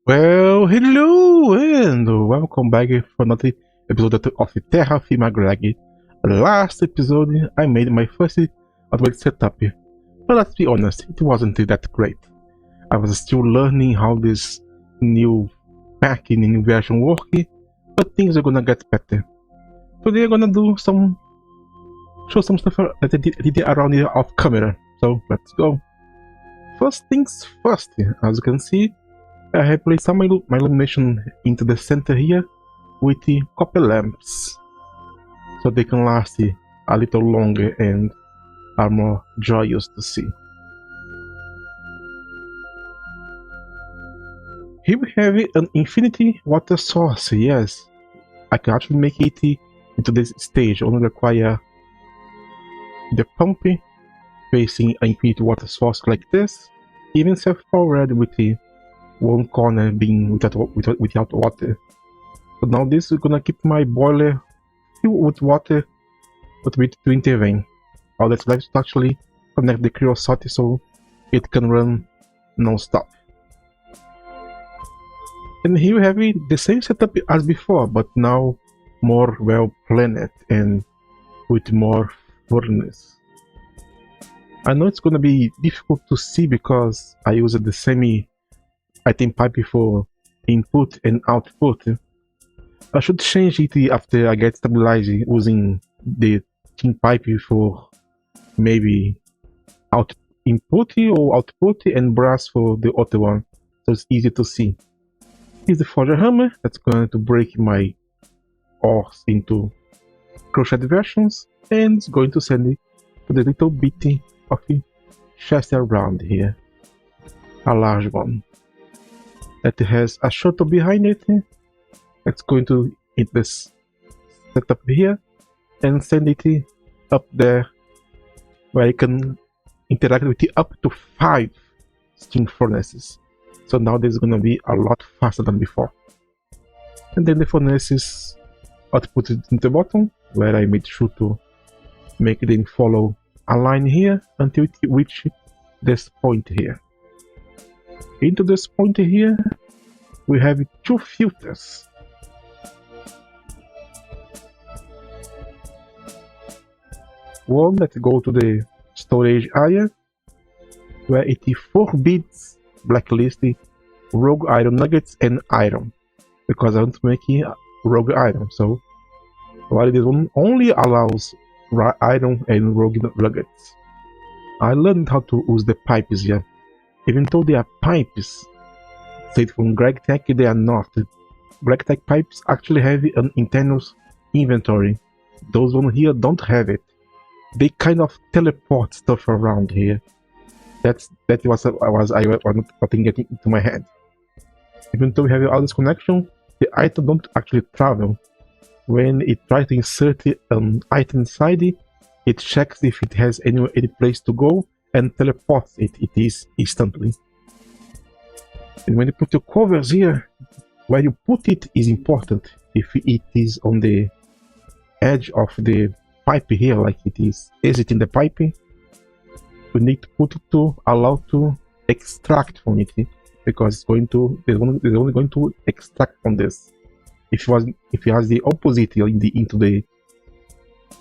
Well, hello and welcome back for another episode of Terrafirmagreg. Last episode, I made my first automated setup, but let's be honest, it wasn't that great. I was still learning how this new pack in the new version works, but things are gonna get better. Today I'm gonna show some stuff that I did around here off camera, so let's go. First things first, as you can see, I have placed some of my illumination into the center here with the copper lamps, so they can last a little longer and are more joyous to see. Here we have an infinity water source. Yes, I can actually make it into this stage. Only require the pump facing an infinity water source like this, even self-powered with the one corner being without water. So now this is gonna keep my boiler filled with water, but with to intervene. All that's left is to actually connect the curiosity so it can run non-stop. And here we have the same setup as before, but now more well planned and with more furnace. I know it's gonna be difficult to see because I use the semi item pipe for input and output. I should change it after I get stabilized using the thin pipe for maybe input or output and brass for the other one, so it's easy to see. Here's the forger hammer that's going to break my ores into crocheted versions, and it's going to send it to the little bit of a chest around here, a large one that has a shuttle behind it. It's going to hit this setup here and send it up there where you can interact with up to 5 steam furnaces. So now this is going to be a lot faster than before. And then the furnaces outputted in the bottom, where I made sure to make them follow a line here until it reaches this point here. Into this point here, we have 2 filters. One that go to the storage area, where it forbids blacklisting rogue iron nuggets and iron, because I want to make rogue iron. So while this one only allows iron and rogue nuggets, I learned how to use the pipes here. Even though they are pipes said from gregtech, they are not. Gregtech pipes actually have an internal inventory. Those ones here don't have it. They kind of teleport stuff around here. That was what getting into my head. Even though we have all this connection, the item don't actually travel. When it tries to insert an item inside it checks if it has any place to go and teleports it. It is instantly. And when you put your covers here, where you put it is important. If it is on the edge of the pipe here, like it is exiting the pipe, we need to put it to allow to extract from it, because it's only going to extract from this. If it has the opposite into the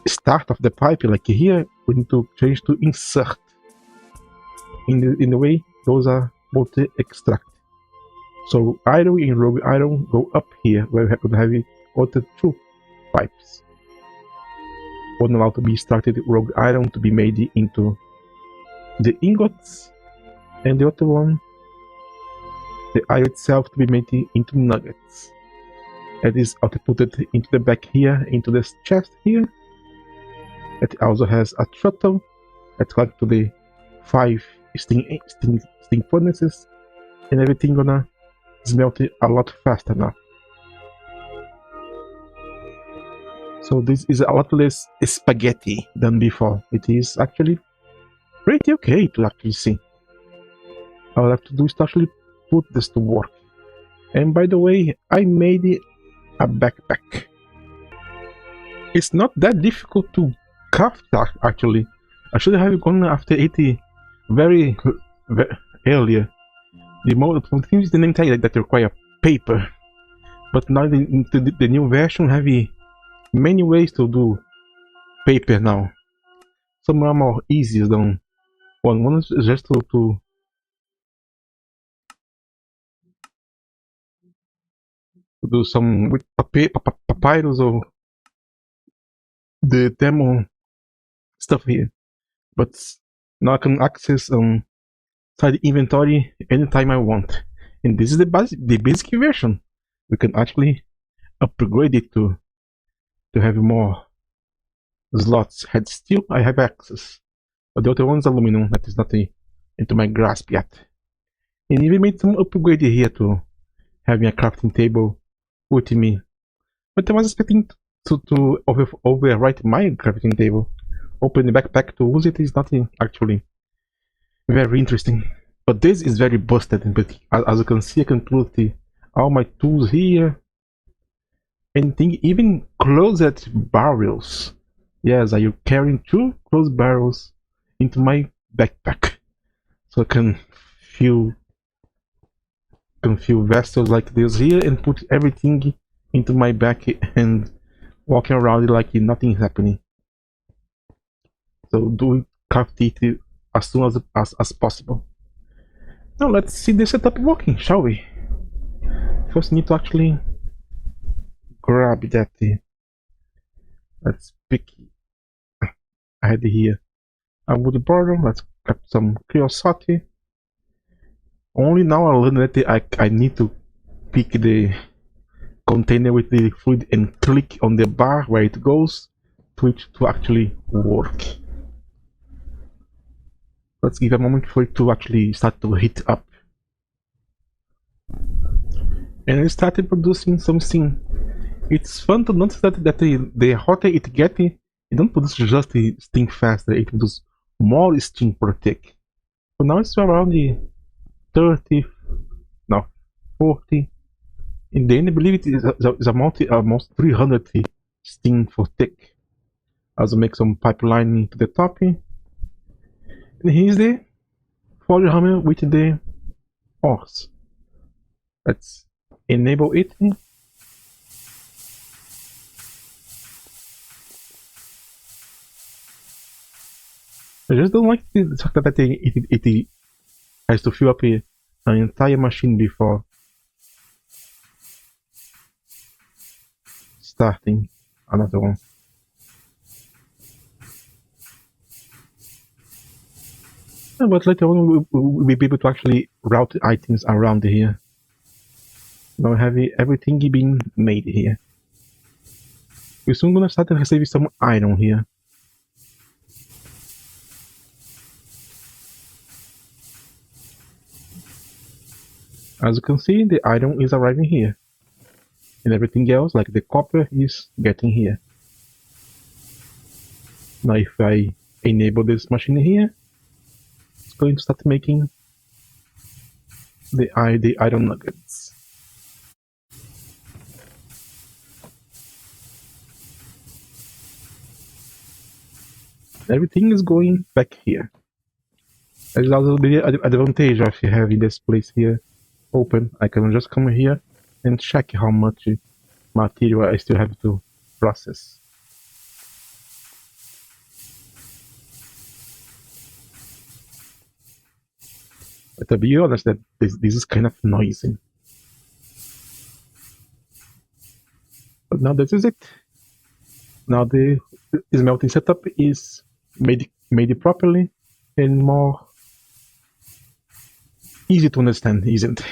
start of the pipe, like here, we need to change to insert. In the way those are both extract. So iron and rogue iron go up here, where we have other 2 pipes. One allowed to be started rogue iron to be made into the ingots, and the other one, the iron itself, to be made into nuggets. That is outputted into the back here, into this chest here. It also has a throttle that's connected to the 5 steam furnaces, and everything gonna smelt a lot faster now. So this is a lot less spaghetti than before. It is actually pretty okay to actually see. All I have to do is to actually put this to work. And by the way, I made a backpack. It's not that difficult to craft actually. I should have gone after it very earlier. Some things didn't tell you that require paper, but now the new version have many ways to do paper now. Some are more easier than one. One is just to do some with papyrus or the demo stuff here. But now I can access side inventory anytime I want. And this is the basic version. We can actually upgrade it to have more slots. Had steel, I have access. But the other one's aluminum, that is not into my grasp yet. And even made some upgrade here to having a crafting table with me. But I was expecting to overwrite my crafting table. Open the backpack to use it is not actually very interesting. But this is very busted, but as you can see, I can put all my tools here. Anything, even closet barrels. Yes, I am carrying 2 closed barrels into my backpack. So I can fill vessels like this here and put everything into my back and walking around like nothing is happening. So do craft it as soon as possible. Now let's see the setup working, shall we? First need to actually grab that. Let's pick ahead here. I would borrow. Let's grab some curiosity. Only now I learned that I need to pick the container with the fluid and click on the bar where it goes to actually work. Let's give a moment for it to actually start to heat up. And it started producing something. It's fun to notice that the hotter it gets, it don't produce just the steam faster, it produces more steam per tick. So now it's around the 30, no, 40. In the end, I believe it is almost 300 steam per tick. Also make some pipeline to the top. And here's the folio hammer with the horse. Let's enable it. I just don't like the fact that it has to fill up an entire machine before starting another one. But later on we'll be able to actually route items around here. Now have everything being made here. We're soon gonna start receiving some iron here. As you can see, the iron is arriving here. And everything else, like the copper, is getting here. Now if I enable this machine here, it's going to start making the iron nuggets. Everything is going back here. There's also the advantage of having this place here open. I can just come here and check how much material I still have to process. But to be honest, that this is kind of noisy. But now this is it. Now the smelting setup is made properly and more easy to understand, isn't it?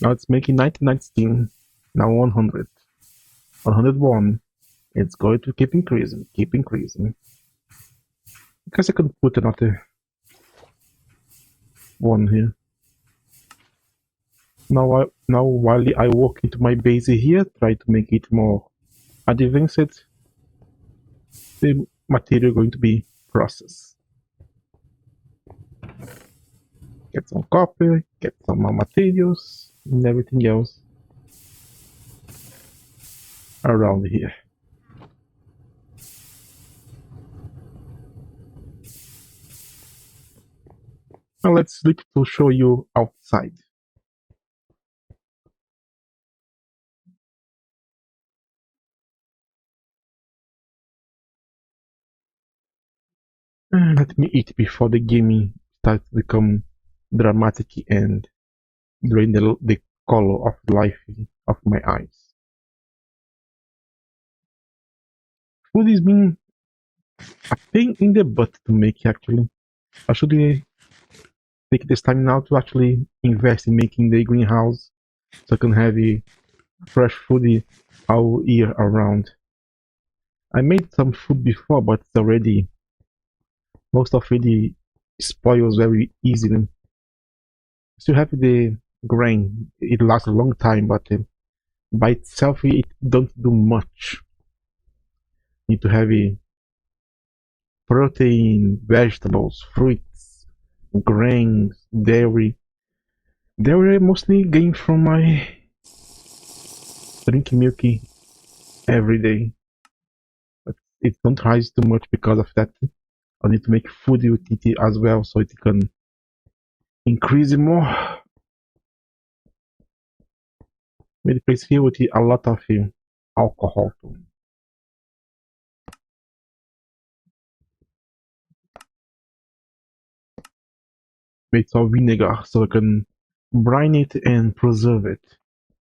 Now it's making 99 steam, now 100, 101. It's going to keep increasing. I guess I can put another one here. Now while I walk into my base here, try to make it more advanced, the material going to be processed. Get some copper, get some more materials, and everything else around here. Now let's sleep to show you outside. Let me eat before the gaming starts to become dramatic and drain the color of life of my eyes. Food is being a pain in the butt to make actually. I should take this time now to actually invest in making the greenhouse so I can have fresh food all year around. I made some food before, but it's already most of it spoils very easily. Still have the grain; it lasts a long time, but by itself it don't do much. Need to have protein, vegetables, fruits, grains, dairy. Dairy I mostly gain from my drinking milk every day, but it don't rise too much because of that. I need to make food with it as well, so it can increase more. Made the place here with a lot of alcohol too. Made some vinegar so I can brine it and preserve it.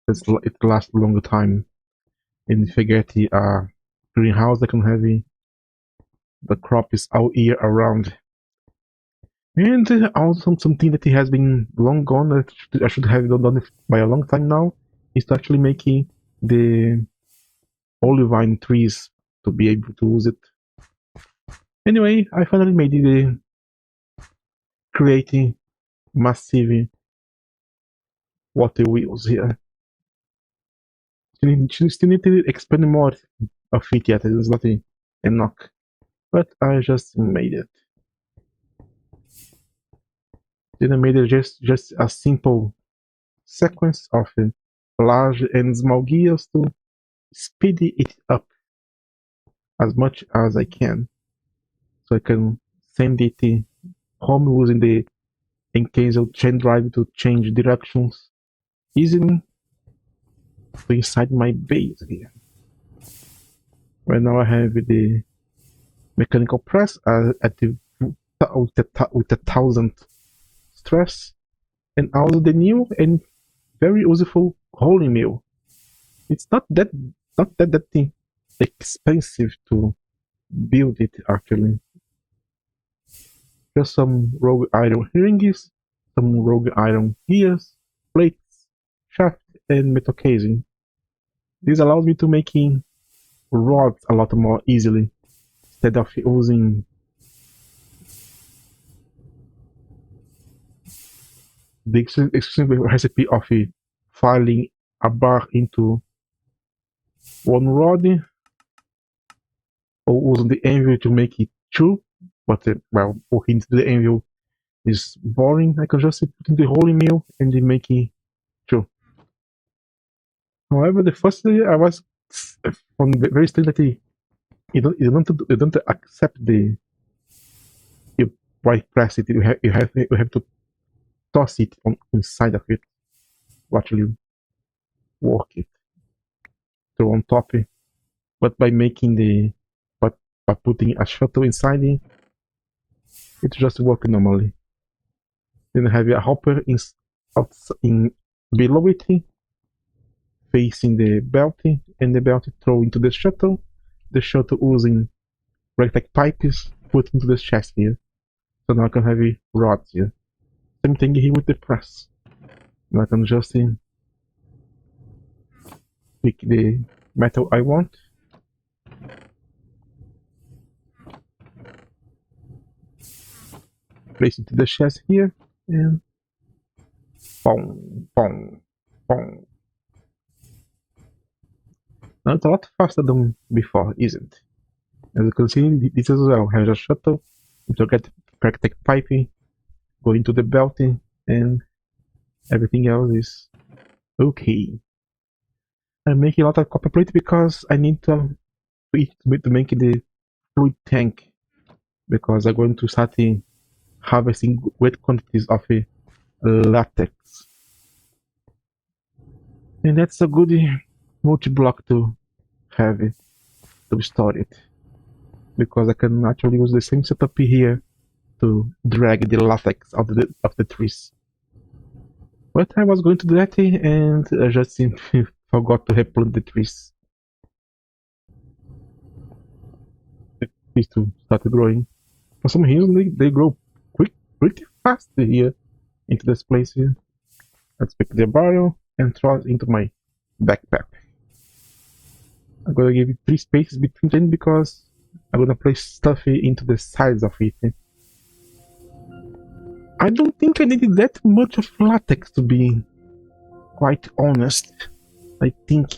It lasts a longer time. And if I get a greenhouse, I can have the crop is all year around. And also something that has been long gone that I should have done it by a long time now is to actually making the olive vine trees to be able to use it. Anyway, I finally made it creating massive water wheels here. Still need to expand more of it yet. It's not enough, but I just made it. Then I made it just a simple sequence of large and small gears to speed it up as much as I can, so I can send it home using the encased chain drive to change directions easily to inside my base here. Right now I have the mechanical press at the with the 1000 stress, and also the new and very useful rolling mill. It's not that expensive to build it actually. Just some rogue iron rings, some rogue iron gears, plates, shaft, and metal casing. This allows me to making rods a lot more easily instead of using the exclusive recipe of filing a bar into one rod or using the anvil to make it two. But well, working into the anvil is boring. I can just put in the rolling mill and then make it two. However, the first day I was from the very still that you don't accept the you right press it. You have to toss it on inside of it to actually work it through on top. But by making but by putting a shuttle inside it just works normally. Then I have a hopper in below it, facing the belt, and the belt throw into the shuttle. The shuttle using gregtech pipes put into the chest here. So now I can have rods here. Same thing here with the press. Now I can just pick the metal I want. Place it to the chest here and boom, boom, boom. Now it's a lot faster than before, isn't it? As you can see, this as well has a shuttle to get gregtech piping, go into the belt, and everything else is okay. I'm making a lot of copper plate because I need to make the fluid tank, because I'm going to start harvesting great quantities of latex. And that's a good multi-block to have it, to store it. Because I can actually use the same setup here to drag the latex of the trees. But I was going to do that and I just forgot to replant the trees. The trees to start growing. For some reason they grow pretty fast here into this place here. Let's pick the barrel and throw it into my backpack. I'm gonna give it 3 spaces between them because I'm gonna place stuff into the sides of it. I don't think I needed that much of latex, to be quite honest. I think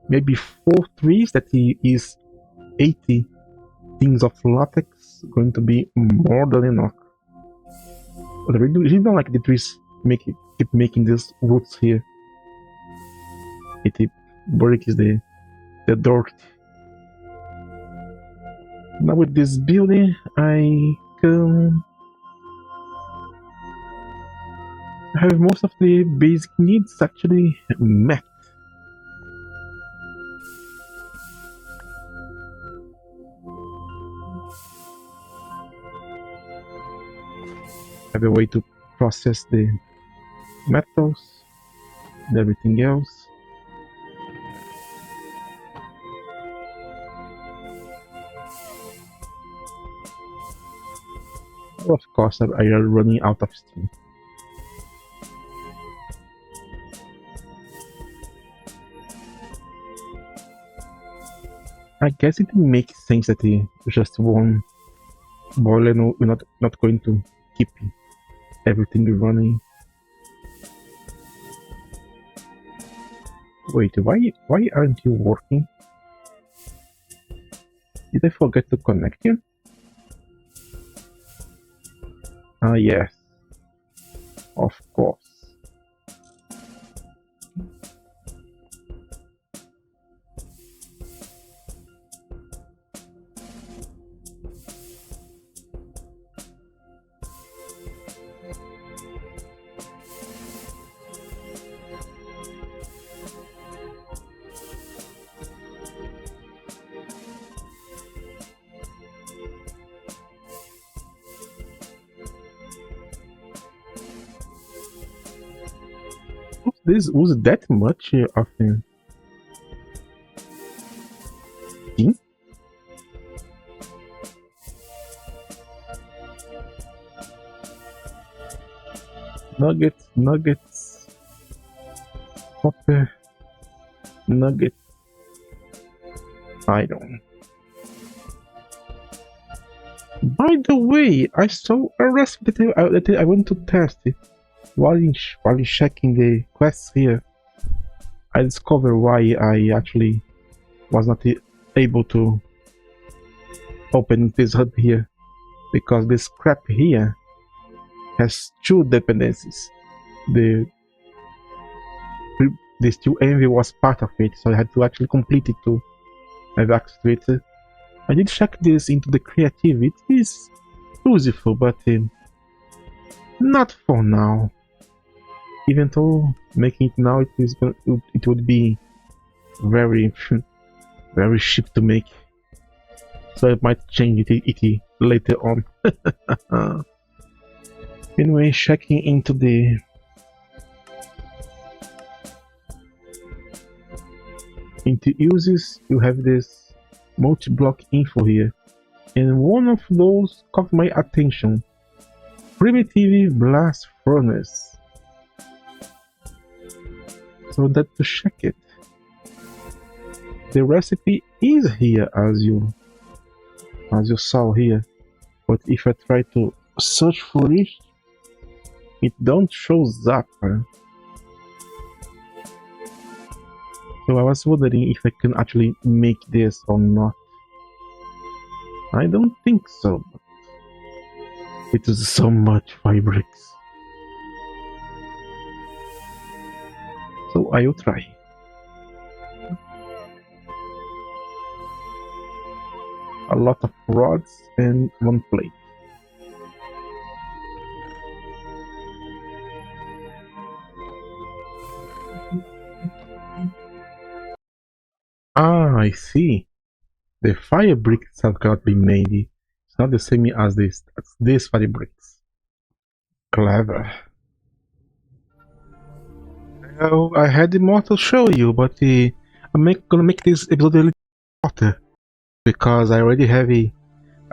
maybe 4 trees, that is 80 things of latex, going to be more than enough. But I really don't like the trees keep making these roots here. It breaks the dirt. Now with this building, I can have most of the basic needs actually met. Have a way to process the metals and everything else. Of course, I am running out of steam. I guess it makes sense that just one boiler we're not going to keep everything running. Wait, why aren't you working? Did I forget to connect you? Ah, yes. Of course. This was that much of steam? Nuggets, copper, nugget, iron. By the way, I saw a recipe that I want to test it. While checking the quests here, I discovered why I actually was not able to open this hub here. Because this scrap here has 2 dependencies. The steel envy was part of it, so I had to actually complete it to have access to it. I did check this into the creative. It is useful, but not for now. Even though making it now it would be very very cheap to make, so I might change it later on. Anyway, checking into the uses, you have this multi-block info here, and one of those caught my attention: primitive blast furnace. So that to check it, the recipe is here as you saw here, but if I try to search for it don't show up. So I was wondering if I can actually make this or not. I don't think so, but it is so much fabrics. So I will try. A lot of rods and 1 plate. I see. The fire brick itself cannot be made. It's not the same as this fire bricks. Clever. Well, I had more to show you, but I'm gonna make this episode a little shorter because I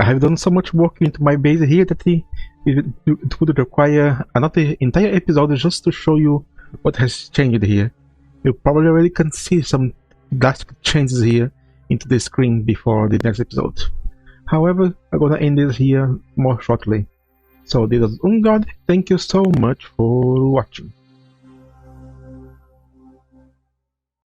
have done so much work into my base here that it would require another entire episode just to show you what has changed here. You probably already can see some drastic changes here into the screen before the next episode. However, I'm gonna end this here more shortly. So this is Ungod, thank you so much for watching.